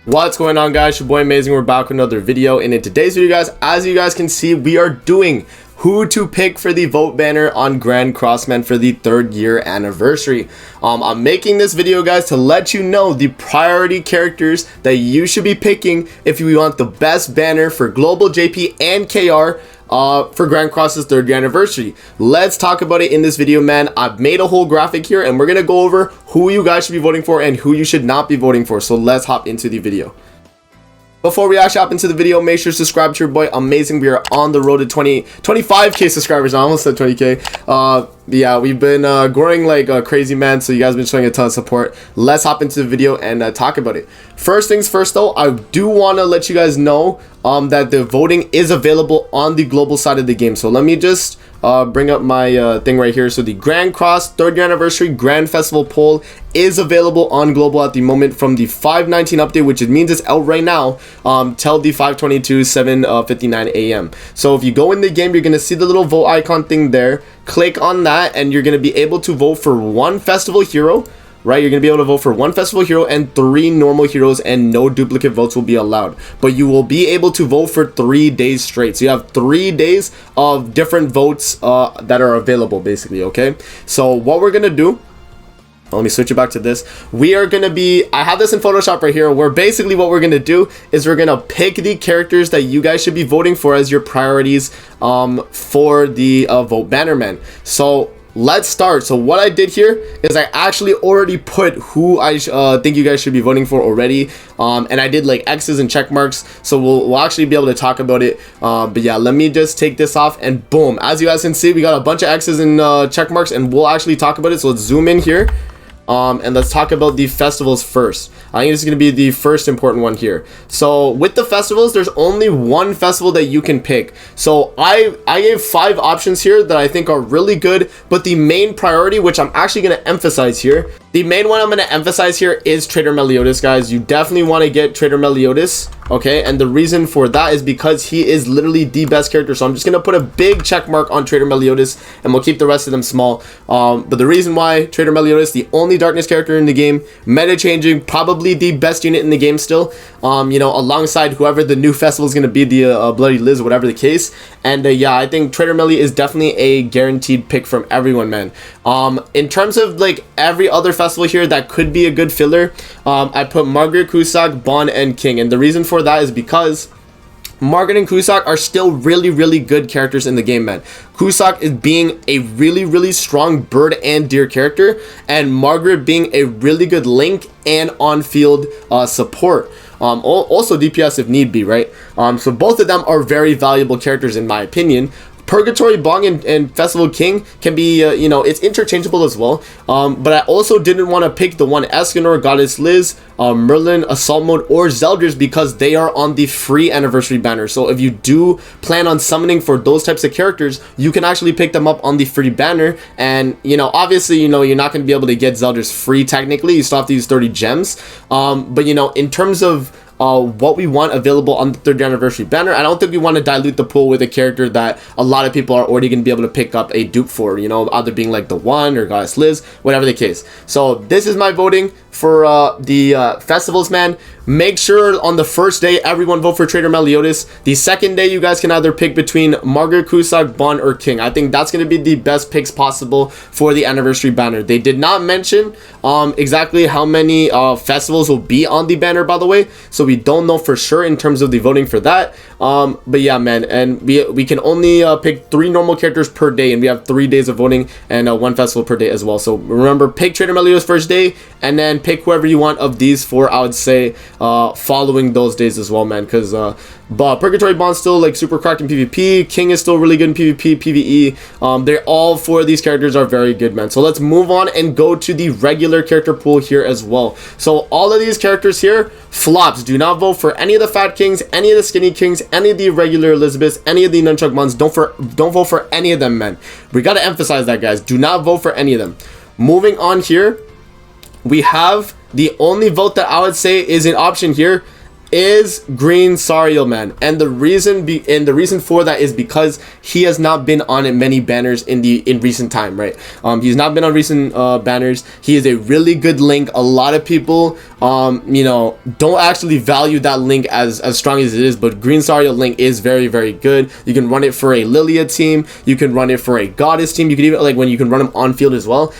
What's going on, guys? Your boy Amazing. We're back with another video, and in today's video, guys, as you guys can see, we are doing who to pick for the vote banner on Grand Crossman for the 3rd year anniversary. I'm making this video, guys, to let you know the priority characters that you should be picking if you want the best banner for Global, JP, and KR for Grand Cross's 3rd year anniversary. Let's talk about it in this video, man. I've made a whole graphic here, and we're gonna go over who you guys should be voting for and who you should not be voting for. So let's hop into the video. Before we actually hop into the video, make sure to subscribe to your boy Amazing. We are on the road to 25k subscribers. I almost said 20k. Yeah, we've been growing like crazy, man, so you guys have been showing a ton of support. Let's hop into the video and talk about it. First things first, though, I do want to let you guys know that the voting is available on the global side of the game. So let me just bring up my thing right here. So the Grand Cross 3rd year anniversary Grand Festival poll is available on global at the moment from the 5:19 update, which means it's out right now till the 5:22 7:59 a.m. So if you go in the game, you're gonna see the little vote icon thing there. Click on that and you're gonna be able to vote for one festival hero, right? You're gonna be able to vote for one festival hero and 3 normal heroes, and no duplicate votes will be allowed, but you will be able to vote for 3 days straight. So you have 3 days of different votes that are available, basically. Okay, so what we're gonna do, let me switch it back to this. We are going to be, I have this in Photoshop right here, where basically what we're going to do is we're going to pick the characters that you guys should be voting for as your priorities for the vote banner, man. So let's start. So what I did here is I actually already put who I think you guys should be voting for already, and I did like X's and check marks, so we'll actually be able to talk about it. But yeah, let me just take this off, and boom, as you guys can see, we got a bunch of X's and check marks, and we'll actually talk about it. So let's zoom in here. And let's talk about the festivals first. I think this is going to be the first important one here. So with the festivals, there's only one festival that you can pick. So I gave 5 options here that I think are really good, but the main priority, which I'm actually going to emphasize here, the main one I'm going to emphasize here is Trader Meliodas, guys. You definitely want to get Trader Meliodas, okay? And the reason for that is because he is literally the best character. So I'm just going to put a big check mark on Trader Meliodas, and we'll keep the rest of them small. But the reason why Trader Meliodas, the only darkness character in the game, meta changing, probably the best unit in the game still, you know, alongside whoever the new festival is going to be, the Bloody Liz, whatever the case. And yeah, I think Trader Melly is definitely a guaranteed pick from everyone, man. In terms of like every other festival here that could be a good filler, I put Margaret, Cusack, Bond, and King, and the reason for that is because Margaret and Cusack are still really good characters in the game, man. Cusack is being a really strong bird and deer character, and Margaret being a really good link and on-field support. Also DPS if need be, right? So both of them are very valuable characters in my opinion. Purgatory Bong and Festival King can be, you know, it's interchangeable as well. But I also didn't want to pick the one Escanor, Goddess Liz, Merlin, Assault Mode, or Zeldris because they are on the free anniversary banner. So if you do plan on summoning for those types of characters, you can actually pick them up on the free banner. And, you know, obviously, you know, you're not going to be able to get Zeldris free technically. You still have to use 30 gems. But, you know, in terms of what we want available on the 3rd year anniversary banner, I don't think we want to dilute the pool with a character that a lot of people are already going to be able to pick up a dupe for, you know, either being like the One or Goddess Liz, whatever the case. So this is my voting for the festivals, man. Make sure on the first day everyone vote for Trader Meliodas. The second day you guys can either pick between Margaret, Cusack, Bond, or King. I think that's going to be the best picks possible for the anniversary banner. They did not mention exactly how many festivals will be on the banner, by the way, so we don't know for sure in terms of the voting for that. But yeah, man, and we can only pick 3 normal characters per day, and we have 3 days of voting and 1 festival per day as well. So remember, pick Trader Meliodas first day, and then pick whoever you want of these 4, I would say, following those days as well, man, because Purgatory Bond's still like super cracked in PvP. King is still really good in PvP, PvE. They're all 4 of these characters are very good, man. So let's move on and go to the regular character pool here as well. So all of these characters here, flops. Do not vote for any of the Fat Kings, any of the Skinny Kings, any of the regular Elizabeths, any of the Nunchuck Mons. Don't vote for any of them, man. We gotta emphasize that, guys. Do not vote for any of them. Moving on here, we have the only vote that I would say is an option here is Green Sariel, man. And the reason for that is because he has not been on many banners in recent time, right? He's not been on recent banners. He is a really good link. A lot of people you know, don't actually value that link as strong as it is, but Green Sariel link is very, very good. You can run it for a Lilia team, you can run it for a Goddess team, you can even, like, when you can run him on field as well.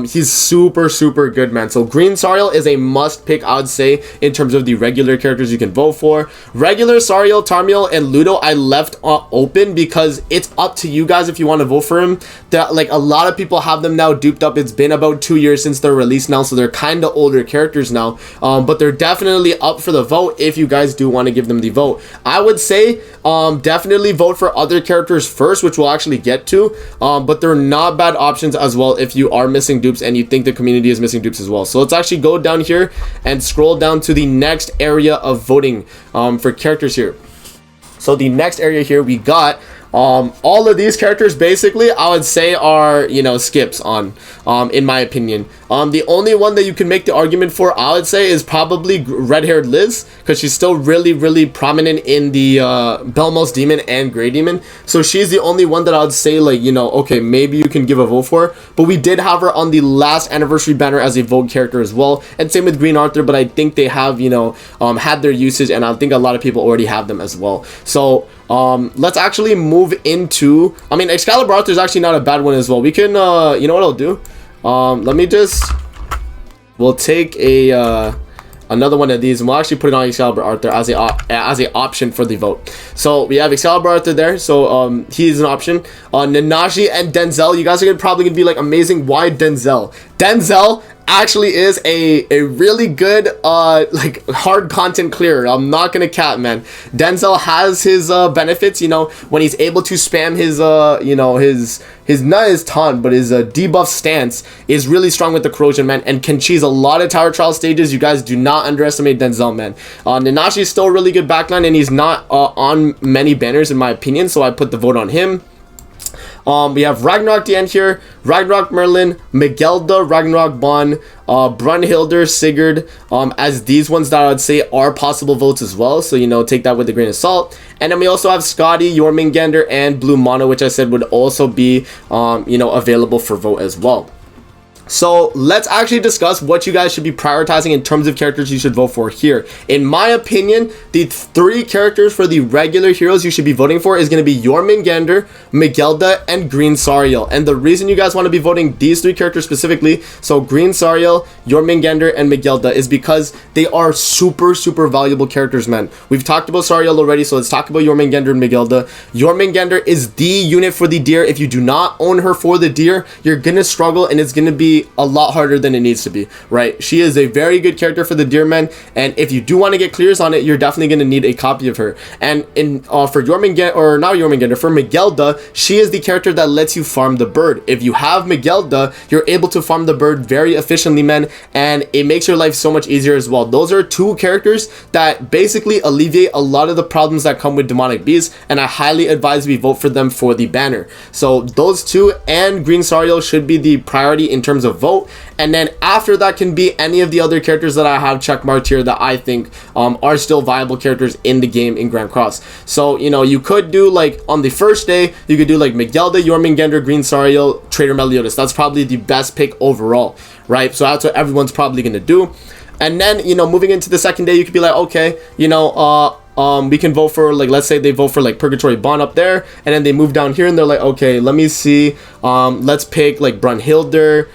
He's super, super good, man. So Green Sariel is a must pick, I would say, in terms of the regular characters you can vote for. Regular Sariel, Tarmiel, and Ludo I left open because it's up to you guys if you want to vote for him. That, like, a lot of people have them now duped up. It's been about 2 years since they're released now, so they're kind of older characters now. But they're definitely up for the vote if you guys do want to give them the vote. I would say definitely vote for other characters first, which we'll actually get to. But they're not bad options as well if you are missing dupes and you think the community is missing dupes as well. So let's actually go down here and scroll down to the next area of voting for characters here. So the next area here, we got all of these characters basically I would say are, you know, skips on in my opinion. The only one that you can make the argument for, I would say, is probably red-haired Liz, because she's still really, really prominent in the Belmos Demon and Grey Demon. So she's the only one that I would say, like, you know, okay, maybe you can give a vote for. But we did have her on the last anniversary banner as a vote character as well, and same with Green Arthur. But I think they have, you know, had their usage, and I think a lot of people already have them as well. So let's actually move into, I mean, Excalibur Arthur is actually not a bad one as well. We can you know what I'll do, let me just, we'll take a another one of these and we'll actually put it on Excalibur Arthur as a option for the vote. So we have Excalibur Arthur there, so he's an option. Nanashi and Denzel, you guys are probably gonna be like, amazing, why Denzel? Denzel actually is a really good like hard content clearer. I'm not gonna cap, man. Denzel has his benefits, you know, when he's able to spam his you know, his not his taunt, but his debuff stance is really strong with the corrosion, man, and can cheese a lot of tower trial stages. You guys do not underestimate Denzel, man. Nanashi is still a really good backline, and he's not on many banners in my opinion, so I put the vote on him. We have Ragnarok the End here, Ragnarok Merlin, Miguelda, Ragnarok Bon, Brunhilde, Sigurd, as these ones that I would say are possible votes as well. So, you know, take that with a grain of salt. And then we also have Scotty, Jormungandr, and Blue Mono, which I said would also be, you know, available for vote as well. So let's actually discuss what you guys should be prioritizing in terms of characters you should vote for here. In my opinion, the 3 characters for the regular heroes you should be voting for is going to be Jormungandr, Miguelda, and Green Sariel. And the reason you guys want to be voting these 3 characters specifically, so Green Sariel, Jormungandr, and Miguelda, is because they are super, super valuable characters, man. We've talked about Sariel already, so let's talk about Jormungandr and Miguelda. Jormungandr is the unit for the deer. If you do not own her for the deer, you're going to struggle, and it's going to be a lot harder than it needs to be, right? She is a very good character for the Deermen, and if you do want to get clears on it, you're definitely going to need a copy of her. And in for Jormungandr, or not Jormungandr, for Miguelda, she is the character that lets you farm the bird. If you have Miguelda, you're able to farm the bird very efficiently, man, and it makes your life so much easier as well. Those are 2 characters that basically alleviate a lot of the problems that come with demonic beasts, and I highly advise we vote for them for the banner. So those 2 and Green Sariel should be the priority in terms of vote, and then after that can be any of the other characters that I have checkmarked here that I think are still viable characters in the game in Grand Cross. So, you know, you could do, like, on the first day, you could do like Miguelda, Jormungandr, Green Sariel, Trader Meliodas. That's probably the best pick overall, right? So that's what everyone's probably gonna do. And then, you know, moving into the second day, you could be like, okay, you know, we can vote for, like, let's say they vote for like Purgatory Bond up there, and then they move down here and they're like, okay, let me see, let's pick like Brunhilde,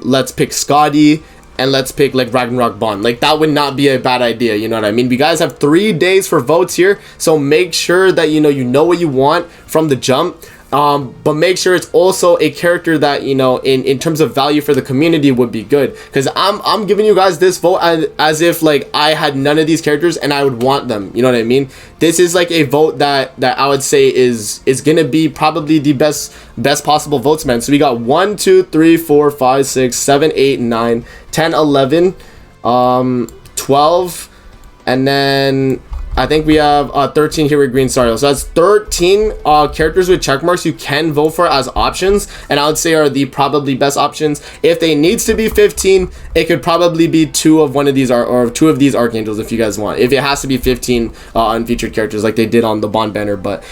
let's pick Scotty, and let's pick like Ragnarok Bond. Like, that would not be a bad idea, you know what I mean? You guys have 3 days for votes here, so make sure that you know what you want from the jump. But make sure it's also a character that, you know, in terms of value for the community would be good, because I'm giving you guys this vote as if like I had none of these characters and I would want them, you know what I mean? This is like a vote that I would say is gonna be probably the best possible votes, man. So we got 1 2 3 4 5 6 7 8 9 10 11 12, and then I think we have 13 here with Green Sario. So that's 13 characters with check marks you can vote for as options, and I would say are the probably best options. If they needs to be 15, it could probably be two of one of these or two of these Archangels if you guys want. If it has to be 15 unfeatured characters like they did on the Bond banner, but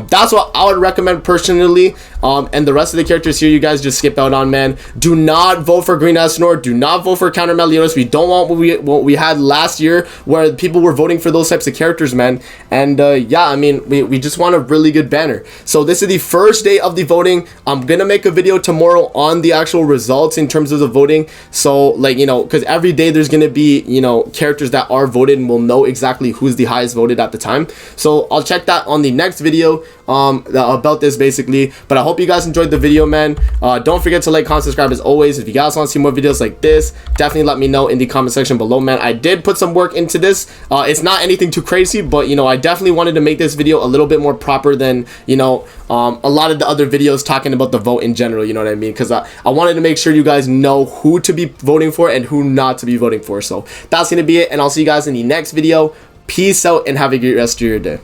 that's what I would recommend personally. And the rest of the characters here, you guys just skip out on, man. Do not vote for Green Esnor. Do not vote for Counter Meliodas. We don't want what we had last year, where people were voting for those types of characters, man. And yeah, I mean, we just want a really good banner. So this is the first day of the voting. I'm gonna make a video tomorrow on the actual results in terms of the voting. So like, you know, because every day there's gonna be, you know, characters that are voted, and we'll know exactly who's the highest voted at the time. So I'll check that on the next video about this basically. But I hope you guys enjoyed the video, man. Don't forget to like, comment, subscribe as always. If you guys want to see more videos like this, definitely let me know in the comment section below, man. I did put some work into this. It's not anything too crazy, but you know, I definitely wanted to make this video a little bit more proper than, you know, a lot of the other videos talking about the vote in general, you know what I mean? Because I wanted to make sure you guys know who to be voting for and who not to be voting for. So that's gonna be it, and I'll see you guys in the next video. Peace out and have a great rest of your day.